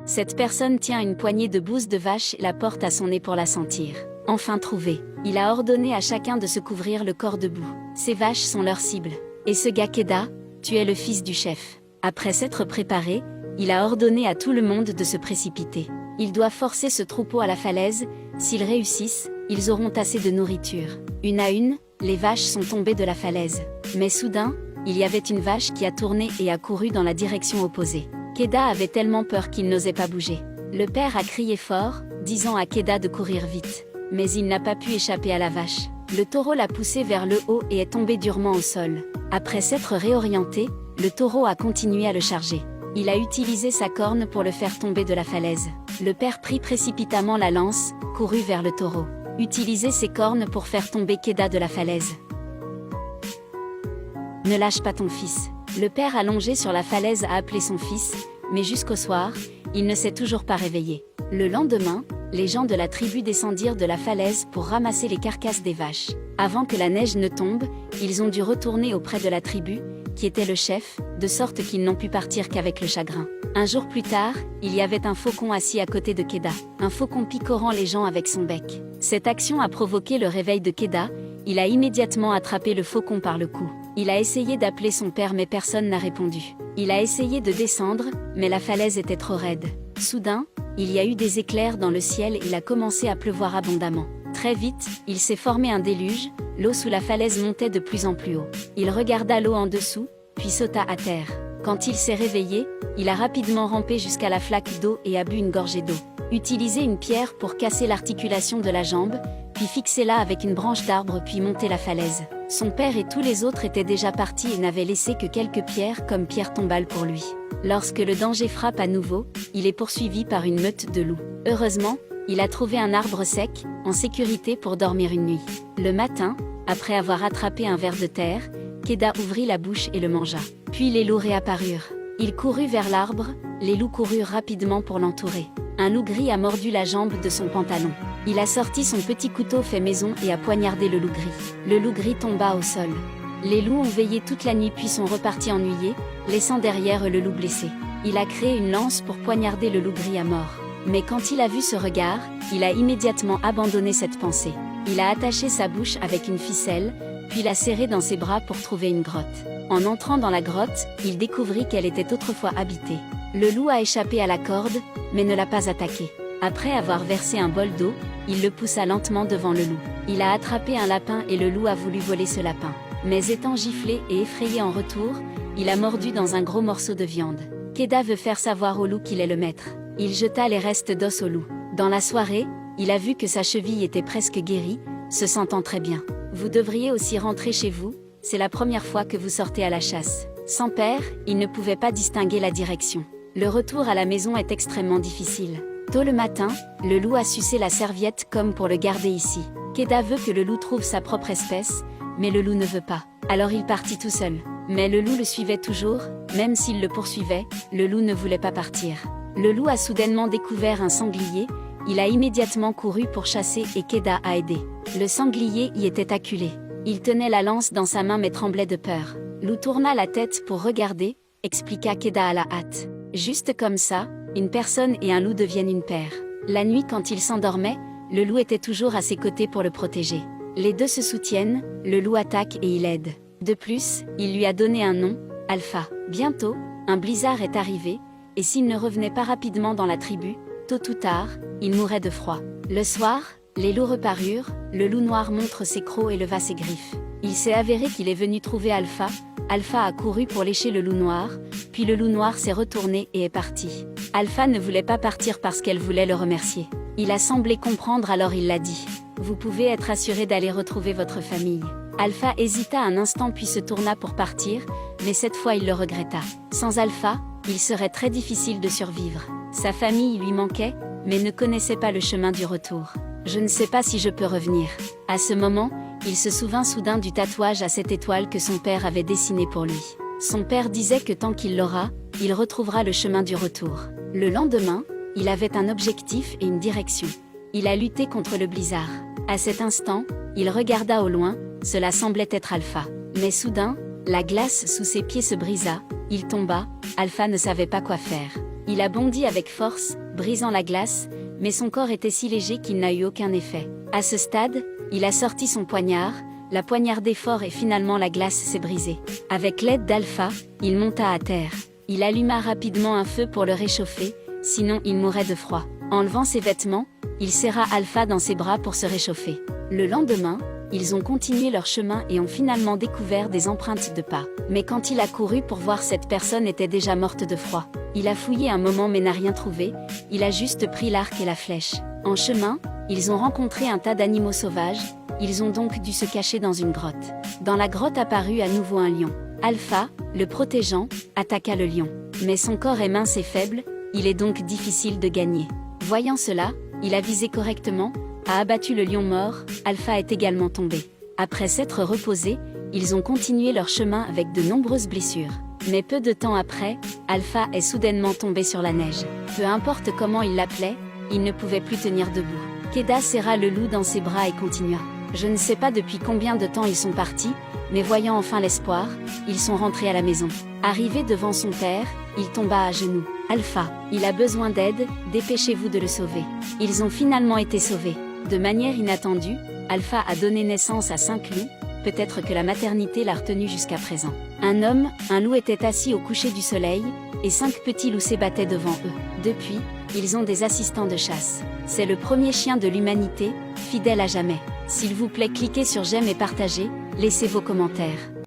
Cette personne tient une poignée de bouse de vache et la porte à son nez pour la sentir. Enfin trouvé, il a ordonné à chacun de se couvrir le corps de boue. Ces vaches sont leur cible. Et ce gars Keda, tu es le fils du chef. Après s'être préparé, il a ordonné à tout le monde de se précipiter. Il doit forcer ce troupeau à la falaise. S'ils réussissent, ils auront assez de nourriture. Une à une, les vaches sont tombées de la falaise. Mais soudain, il y avait une vache qui a tourné et a couru dans la direction opposée. Keda avait tellement peur qu'il n'osait pas bouger. Le père a crié fort, disant à Keda de courir vite. Mais il n'a pas pu échapper à la vache. Le taureau l'a poussé vers le haut et est tombé durement au sol. Après s'être réorienté, le taureau a continué à le charger. Il a utilisé sa corne pour le faire tomber de la falaise. Le père prit précipitamment la lance, courut vers le taureau. Utilisez ses cornes pour faire tomber Keda de la falaise. Ne lâche pas ton fils. Le père allongé sur la falaise a appelé son fils, mais jusqu'au soir, il ne s'est toujours pas réveillé. Le lendemain, les gens de la tribu descendirent de la falaise pour ramasser les carcasses des vaches. Avant que la neige ne tombe, ils ont dû retourner auprès de la tribu, qui était le chef, de sorte qu'ils n'ont pu partir qu'avec le chagrin. Un jour plus tard, il y avait un faucon assis à côté de Keda, un faucon picorant les gens avec son bec. Cette action a provoqué le réveil de Keda. Il a immédiatement attrapé le faucon par le cou. Il a essayé d'appeler son père mais personne n'a répondu. Il a essayé de descendre, mais la falaise était trop raide. Soudain, il y a eu des éclairs dans le ciel et il a commencé à pleuvoir abondamment. Très vite, il s'est formé un déluge, l'eau sous la falaise montait de plus en plus haut. Il regarda l'eau en dessous, puis sauta à terre. Quand il s'est réveillé, il a rapidement rampé jusqu'à la flaque d'eau et a bu une gorgée d'eau. Utilisez une pierre pour casser l'articulation de la jambe, puis fixez-la avec une branche d'arbre puis montez la falaise. Son père et tous les autres étaient déjà partis et n'avaient laissé que quelques pierres comme pierre tombale pour lui. Lorsque le danger frappe à nouveau, il est poursuivi par une meute de loups. Heureusement, il a trouvé un arbre sec, en sécurité pour dormir une nuit. Le matin, après avoir attrapé un ver de terre, Keda ouvrit la bouche et le mangea. Puis les loups réapparurent. Il courut vers l'arbre, les loups coururent rapidement pour l'entourer. Un loup gris a mordu la jambe de son pantalon. Il a sorti son petit couteau fait maison et a poignardé le loup gris. Le loup gris tomba au sol. Les loups ont veillé toute la nuit puis sont repartis ennuyés, laissant derrière le loup blessé. Il a créé une lance pour poignarder le loup gris à mort. Mais quand il a vu ce regard, il a immédiatement abandonné cette pensée. Il a attaché sa bouche avec une ficelle, puis l'a serrée dans ses bras pour trouver une grotte. En entrant dans la grotte, il découvrit qu'elle était autrefois habitée. Le loup a échappé à la corde, mais ne l'a pas attaqué. Après avoir versé un bol d'eau, il le poussa lentement devant le loup. Il a attrapé un lapin et le loup a voulu voler ce lapin. Mais étant giflé et effrayé en retour, il a mordu dans un gros morceau de viande. Keda veut faire savoir au loup qu'il est le maître. Il jeta les restes d'os au loup. Dans la soirée, il a vu que sa cheville était presque guérie, se sentant très bien. Vous devriez aussi rentrer chez vous, c'est la première fois que vous sortez à la chasse. Sans père, il ne pouvait pas distinguer la direction. Le retour à la maison est extrêmement difficile. Tôt le matin, le loup a sucé la serviette comme pour le garder ici. Keda veut que le loup trouve sa propre espèce, mais le loup ne veut pas. Alors il partit tout seul. Mais le loup le suivait toujours, même s'il le poursuivait, le loup ne voulait pas partir. Le loup a soudainement découvert un sanglier, il a immédiatement couru pour chasser et Keda a aidé. Le sanglier y était acculé. Il tenait la lance dans sa main mais tremblait de peur. Loup tourna la tête pour regarder, expliqua Keda à la hâte. Juste comme ça, une personne et un loup deviennent une paire. La nuit quand il s'endormait, le loup était toujours à ses côtés pour le protéger. Les deux se soutiennent, le loup attaque et il aide. De plus, il lui a donné un nom, Alpha. Bientôt, un blizzard est arrivé, et s'il ne revenait pas rapidement dans la tribu, tôt ou tard, il mourrait de froid. Le soir, les loups reparurent, le loup noir montre ses crocs et leva ses griffes. Il s'est avéré qu'il est venu trouver Alpha. Alpha a couru pour lécher le loup noir, puis le loup noir s'est retourné et est parti. Alpha ne voulait pas partir parce qu'elle voulait le remercier. Il a semblé comprendre alors il l'a dit. Vous pouvez être assuré d'aller retrouver votre famille. Alpha hésita un instant puis se tourna pour partir, mais cette fois il le regretta. Sans Alpha, il serait très difficile de survivre. Sa famille lui manquait, mais ne connaissait pas le chemin du retour. Je ne sais pas si je peux revenir. À ce moment, il se souvint soudain du tatouage à 7 étoiles que son père avait dessiné pour lui. Son père disait que tant qu'il l'aura, il retrouvera le chemin du retour. Le lendemain, il avait un objectif et une direction. Il a lutté contre le blizzard. À cet instant, il regarda au loin, cela semblait être Alpha. Mais soudain, la glace sous ses pieds se brisa, il tomba, Alpha ne savait pas quoi faire. Il a bondi avec force, brisant la glace, mais son corps était si léger qu'il n'a eu aucun effet. À ce stade, il a sorti son poignard, l'a poignardé fort et finalement la glace s'est brisée. Avec l'aide d'Alpha, il monta à terre. Il alluma rapidement un feu pour le réchauffer, sinon il mourrait de froid. Enlevant ses vêtements, il serra Alpha dans ses bras pour se réchauffer. Le lendemain, ils ont continué leur chemin et ont finalement découvert des empreintes de pas. Mais quand il a couru pour voir, cette personne était déjà morte de froid. Il a fouillé un moment mais n'a rien trouvé, il a juste pris l'arc et la flèche. En chemin, ils ont rencontré un tas d'animaux sauvages, ils ont donc dû se cacher dans une grotte. Dans la grotte apparut à nouveau un lion. Alpha, le protégeant, attaqua le lion. Mais son corps est mince et faible, il est donc difficile de gagner. Voyant cela, il a visé correctement, a abattu le lion mort, Alpha est également tombé. Après s'être reposés, ils ont continué leur chemin avec de nombreuses blessures. Mais peu de temps après, Alpha est soudainement tombé sur la neige. Peu importe comment il l'appelait, il ne pouvait plus tenir debout. Keda serra le loup dans ses bras et continua. Je ne sais pas depuis combien de temps ils sont partis, mais voyant enfin l'espoir, ils sont rentrés à la maison. Arrivé devant son père, il tomba à genoux. Alpha, il a besoin d'aide, dépêchez-vous de le sauver. Ils ont finalement été sauvés. De manière inattendue, Alpha a donné naissance à 5 loups, peut-être que la maternité l'a retenu jusqu'à présent. Un homme, un loup était assis au coucher du soleil, et 5 petits loups s'ébattaient devant eux. Depuis, ils ont des assistants de chasse. C'est le premier chien de l'humanité, fidèle à jamais. S'il vous plaît, cliquez sur j'aime et partagez, laissez vos commentaires.